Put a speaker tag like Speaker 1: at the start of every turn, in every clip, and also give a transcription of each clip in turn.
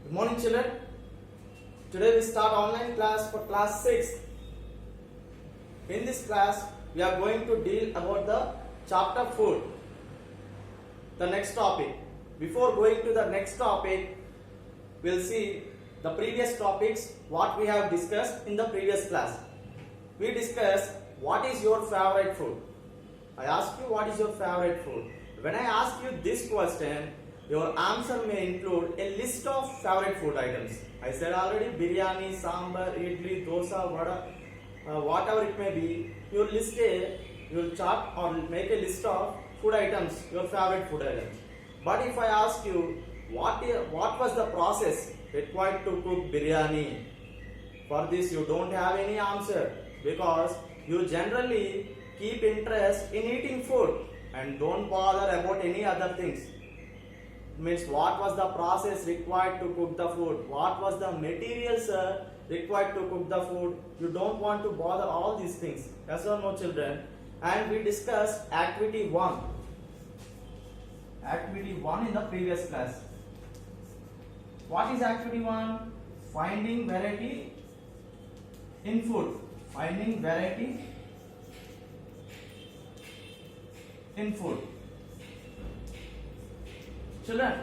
Speaker 1: Good morning, children. Today we start online class for class 6. In this class, we are going to deal about the chapter food. The next topic. Before going to the next topic, we'll see the previous topics what we have discussed in the previous class. We discussed what is your favorite food. I asked you what is your favorite food. When I ask you this question, your answer may include a list of favorite food items. I said already biryani, sambar, idli, dosa, vada, whatever it may be. You will chart or make a list of food items, your favorite food items. But if I ask you what was the process required to cook biryani, for this you don't have any answer because you generally keep interest in eating food and don't bother about any other things. Means what was the process required to cook the food, what was the materials required to cook the food. You don't want to bother all these things. Yes or no, children? And we discussed activity 1 in the previous class. What is activity 1? Finding variety in food. Finding variety in food. Children,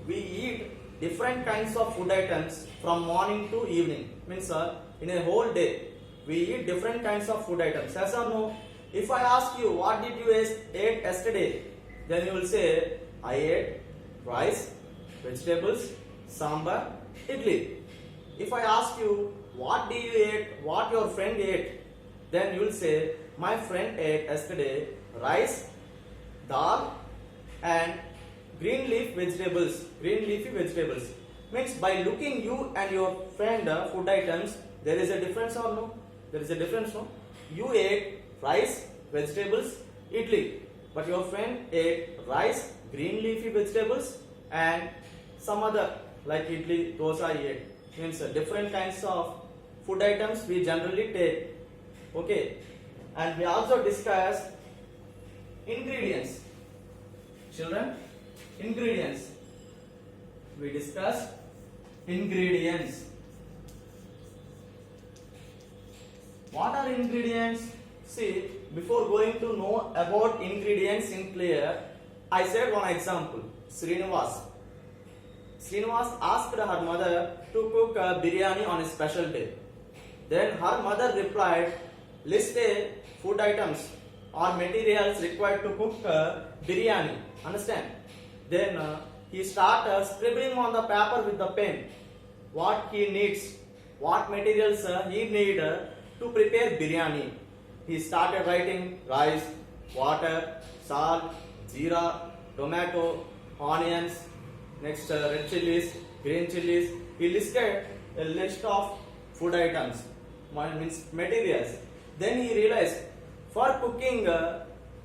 Speaker 1: we eat different kinds of food items from morning to evening. Means in a whole day, we eat different kinds of food items. Yes or no? If I ask you what did you eat yesterday, then you will say I ate rice, vegetables, sambar, idli. If I ask you what did you eat, what your friend ate, then you will say my friend ate yesterday rice, dal and green leafy vegetables. Means by looking you and your friend food items, there is a difference or no? There is a difference, no? You ate rice, vegetables, idli, but your friend ate rice, green leafy vegetables and some other like idli, dosa he ate. Means different kinds of food items we generally take. Okay, and we also discussed ingredients. Children, ingredients. We discussed ingredients. What are ingredients? See, before going to know about ingredients in clear, I said one example. Srinivas asked her mother to cook biryani on a special day. Then her mother replied, list a food items or materials required to cook biryani. Understand? Then he started scribbling on the paper with the pen what he needs, what materials he need to prepare biryani. He started writing rice, water, salt, jeera, tomato, onions, next red chilies, green chilies. He listed a list of food items, means materials. Then he realized for cooking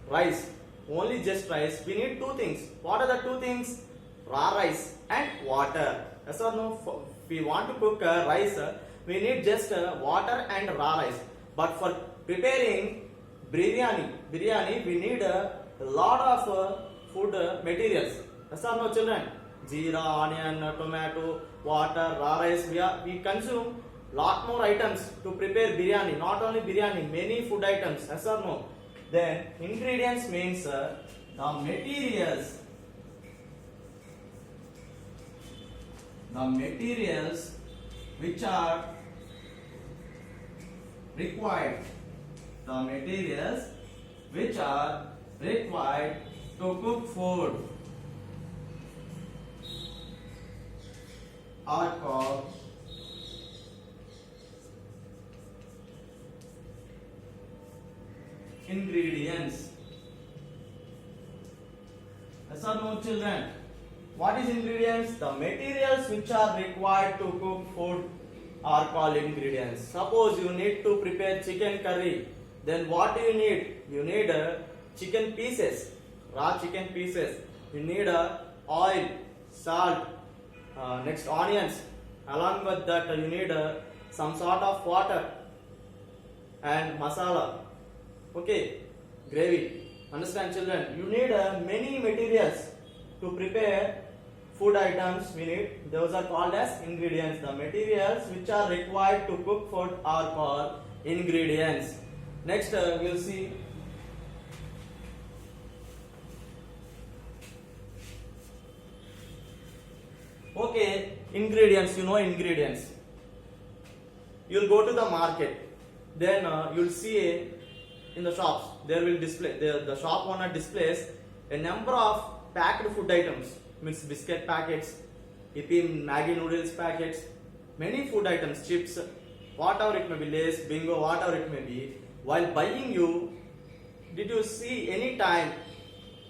Speaker 1: rice, only just rice, we need two things. What are the two things? Raw rice and water. Yes or no? If we want to cook rice, we need just water and raw rice. But for preparing biryani, we need a lot of food materials. Yes or no, children? Jeera, onion, tomato, water, raw rice. We consume lot more items to prepare biryani. Not only biryani, many food items. Yes or no? Then ingredients means the materials which are required. The materials which are required to cook food are called ingredients. Yes or no, children? What is ingredients? The materials which are required to cook food are called ingredients. Suppose you need to prepare chicken curry, then what do you need? You need chicken pieces, raw chicken pieces. You need oil, salt, next onions. Along with that you need some sort of water and masala. Okay, gravy. Understand, children? You need many materials to prepare food items we need, those are called as ingredients. The materials which are required to cook food are called ingredients. Next we'll see okay, ingredients. You know ingredients. You'll go to the market, then you'll see in the shops there will display the shop owner displays a number of packed food items, means biscuit packets, Yippee Maggi noodles packets, many food items, chips, whatever it may be, Lays, Bingo, whatever it may be. While buying, did you see any time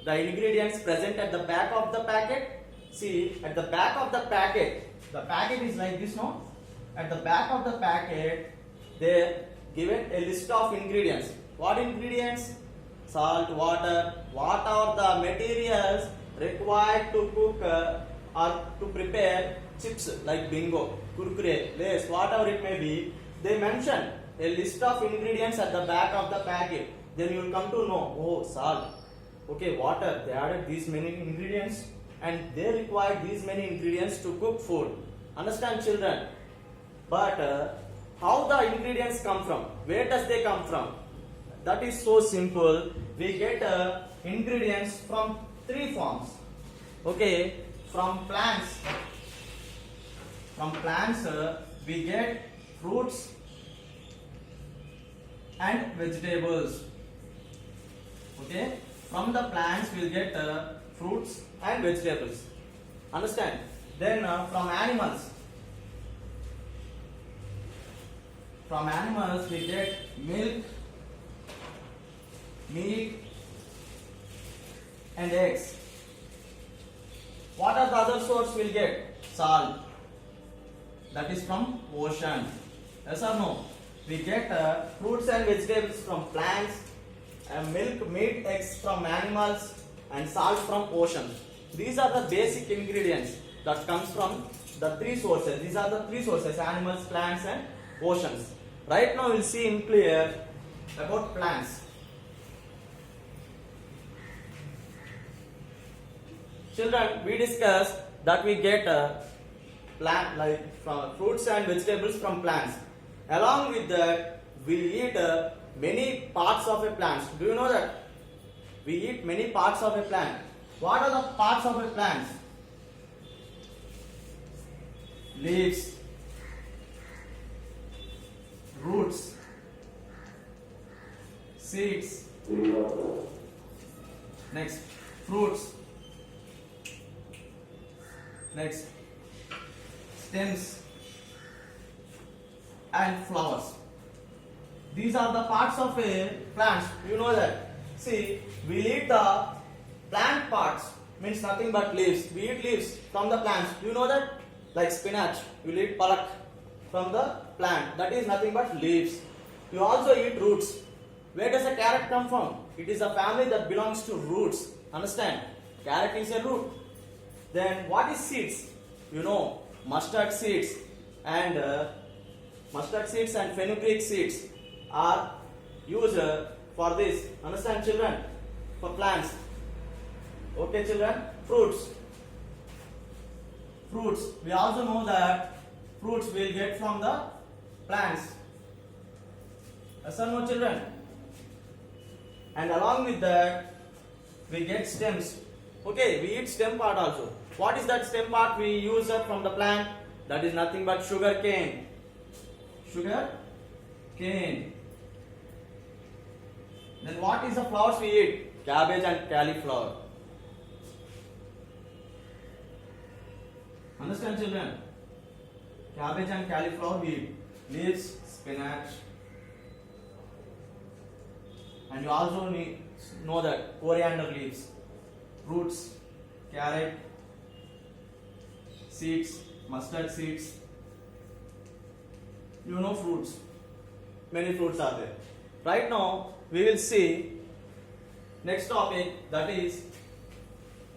Speaker 1: the ingredients present at the back of the packet? See, at the back of the packet is like this, no? At the back of the packet, they given a list of ingredients. What ingredients? Salt, water, what are the materials required to cook or to prepare chips like Bingo, Kurkure, Lays, whatever it may be. They mention a list of ingredients at the back of the packet. Then you will come to know, oh, salt, okay, water, they added these many ingredients and they require these many ingredients to cook food. Understand, children? But how the ingredients come from? Where does they come from? That is so simple. We get ingredients from three forms. Okay, from plants. From plants we get fruits and vegetables. Okay, from the plants we will get fruits and vegetables. Understand? Then from animals. From animals we get milk, meat and eggs. What are the other source we'll get? Salt. That is from ocean. Yes or no? We get fruits and vegetables from plants, milk, meat, eggs from animals and salt from ocean. These are the basic ingredients that comes from the three sources. These are the three sources: animals, plants and oceans. Right now we'll see in clear about plants. Children, we discussed that we get plant like from fruits and vegetables from plants. Along with that, we eat many parts of a plant. Do you know that? We eat many parts of a plant. What are the parts of a plant? Leaves, roots, seeds, next fruits, next stems and flowers. These are the parts of a plant. You know that. See, we eat the plant parts, means nothing but leaves. We eat leaves from the plants. You know that? Like spinach, you will eat palak from the plant. That is nothing but leaves. You also eat roots. Where does a carrot come from? It is a family that belongs to roots. Understand? Carrot is a root. Then what is seeds? You know, mustard seeds and fenugreek seeds are used for this. Understand, children? For plants. Okay, children? Fruits. Fruits. We also know that fruits will get from the plants. Yes or no, children? And along with that, we get stems. Okay, we eat stem part also. What is that stem part we use from the plant? That is nothing but sugar cane. Sugar cane. Then what is the flowers we eat? Cabbage and cauliflower. Understand, children? Cabbage and cauliflower we eat. Leaves, spinach. And you also know that coriander leaves. Roots, carrot, seeds, mustard seeds. You know fruits. Many fruits are there. Right now we will see next topic, that is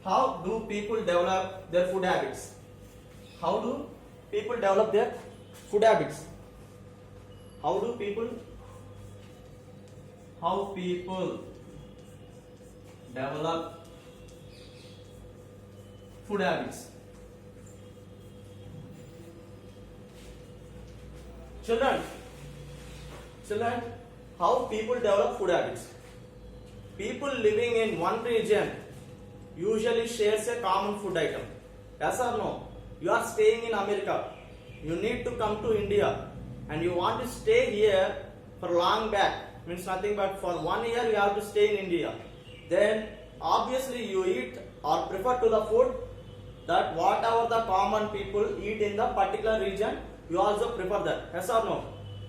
Speaker 1: how do people develop their food habits. How do people develop their food habits? How people develop food habits. Children, how people develop food habits? People living in one region usually shares a common food item. Yes or no? You are staying in America. You need to come to India and you want to stay here for long back. Means nothing but for 1 year you have to stay in India. Then obviously you eat or prefer to the food that whatever the common people eat in the particular region, you also prefer that. Yes or no?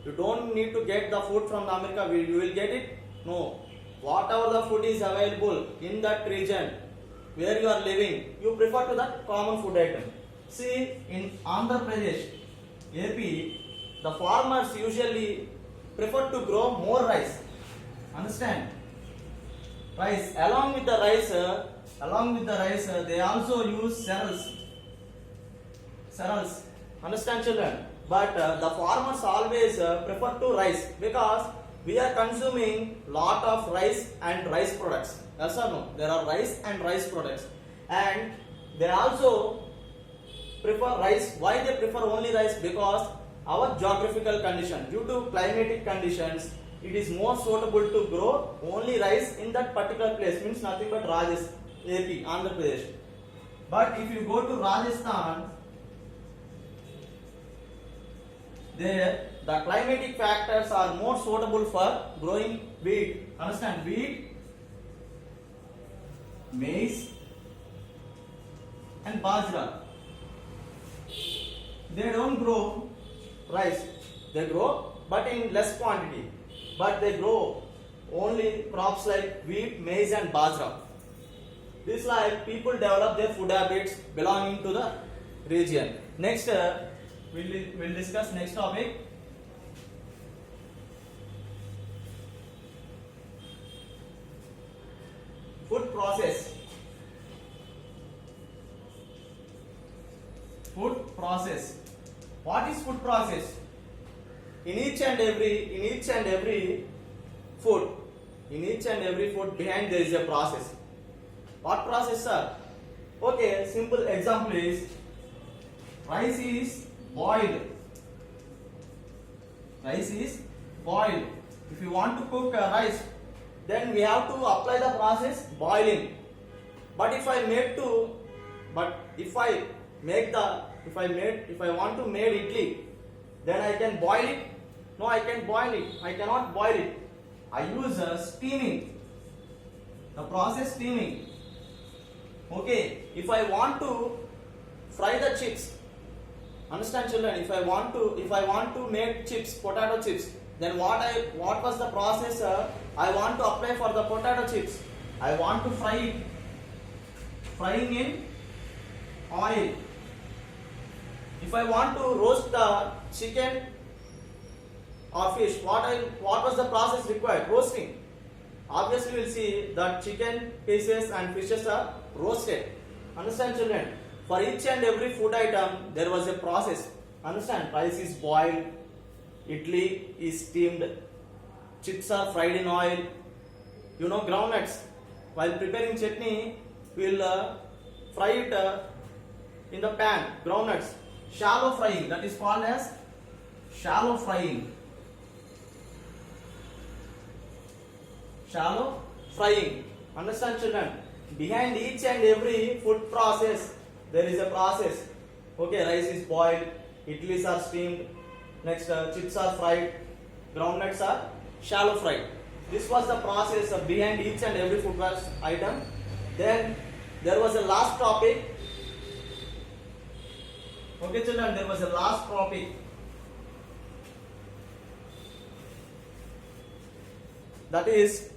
Speaker 1: You don't need to get the food from America. You will get it? No. Whatever the food is available in that region where you are living, you prefer to that common food item. See, in Andhra Pradesh, AP, the farmers usually prefer to grow more rice. Understand? Rice. Along with the rice, they also use cereals. Understand, children? But the farmers always prefer to rice because we are consuming lot of rice and rice products. Yes or no? There are rice and rice products, and they also prefer rice. Why they prefer only rice? Because our geographical condition, due to climatic conditions, it is more suitable to grow only rice in that particular place. Means nothing but Rajasthan, AP, Andhra Pradesh. But if you go to Rajasthan, there the climatic factors are more suitable for growing wheat. Understand? Wheat, maize, and bajra. They don't grow rice. They grow, but in less quantity. But they grow only crops like wheat, maize, and bajra. This like people develop their food habits belonging to the region. Next, we'll discuss next topic. Food process. Food process. What is food process? In each and every food behind there is a process. What process, sir? Okay, simple example is rice is boiled. Rice is boiled. If you want to cook rice, then we have to apply the process boiling. But if I want to make idli, then I can boil it. No, I can boil it. I cannot boil it. I use steaming. The process steaming. Okay, if I want to fry the chips, understand, children? If I want to make chips, potato chips, then what was the process? I want to apply for the potato chips. I want to fry it. Frying in oil. If I want to roast the chicken or fish, what was the process required? Roasting. Obviously, we'll see that chicken pieces and fishes are roasted. Understand, children? For each and every food item, there was a process. Understand? Rice is boiled, idli is steamed, chips are fried in oil. You know groundnuts. While preparing chutney, we'll fry it in the pan. Groundnuts. Shallow frying. That is called as shallow frying. Shallow frying. Understand, children? Behind each and every food process, there is a process. Okay, rice is boiled, idlis are steamed, next chips are fried, groundnuts are shallow fried. This was the process behind each and every food item. Then there was a last topic. Okay, children, there was a last topic. That is